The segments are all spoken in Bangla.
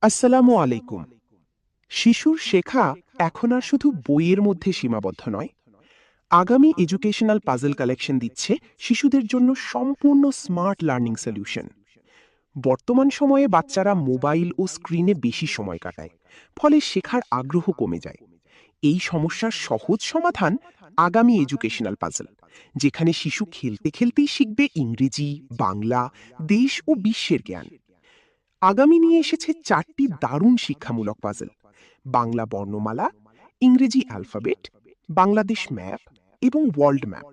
আসসালামু আলাইকুম। শিশুর শেখা এখন আর শুধু বইয়ের মধ্যে সীমাবদ্ধ নয়। আগামী এডুকেশনাল পাজল কালেকশন দিচ্ছে শিশুদের জন্য সম্পূর্ণ স্মার্ট লার্নিং সলিউশন। বর্তমান সময়ে বাচ্চারা মোবাইল ও স্ক্রিনে বেশি সময় কাটায়, ফলে শেখার আগ্রহ কমে যায়। এই সমস্যার সহজ সমাধান আগামী এডুকেশনাল পাজল, যেখানে শিশু খেলতে খেলতেই শিখবে ইংরেজি, বাংলা, দেশ ও বিশ্বের জ্ঞান। আগামী নিয়ে এসেছে 4টি দারুণ শিক্ষামূলক পাজল: বাংলা বর্ণমালা, ইংরেজি অ্যালফাবেট, বাংলাদেশ ম্যাপ এবং ওয়ার্ল্ড ম্যাপ।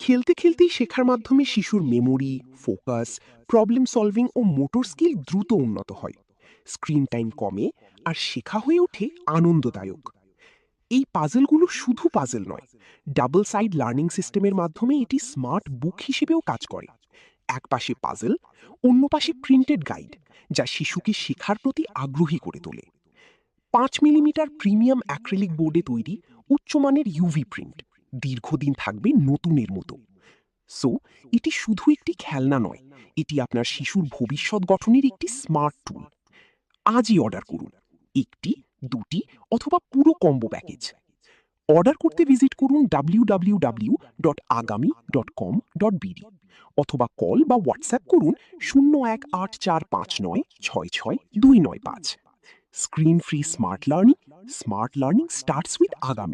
খেলতে খেলতেই শেখার মাধ্যমে শিশুর মেমোরি, ফোকাস, প্রবলেম সলভিং ও মোটর স্কিল দ্রুত উন্নত হয়। স্ক্রিন টাইম কমে আর শেখা হয়ে ওঠে আনন্দদায়ক। এই পাজলগুলো শুধু পাজল নয়, ডাবল সাইড লার্নিং সিস্টেমের মাধ্যমে এটি স্মার্ট বুক হিসেবেও কাজ করে। এক পাশে পাজল, অন্য পাশে প্রিন্টেড গাইড, যা শিশুকে শেখার প্রতি আগ্রহী করে তোলে। 5 মিলিমিটার প্রিমিয়াম অ্যাক্রিলিক বোর্ডে তৈরি উচ্চমানের ইউভি প্রিন্ট দীর্ঘদিন থাকবে নতুনের মতো। সো এটি শুধু একটি খেলনা নয়, এটি আপনার শিশুর ভবিষ্যৎ গঠনের একটি স্মার্ট টুল। আজই অর্ডার করুন, একটি, দুটি অথবা পুরো কম্বো প্যাকেজ। অর্ডার করতে ভিজিট করুন www.agami.com.bd অথবা কল বা হোয়াটসঅ্যাপ করুন 018459662995। Screen free smart learning, smart learning starts with আগামী।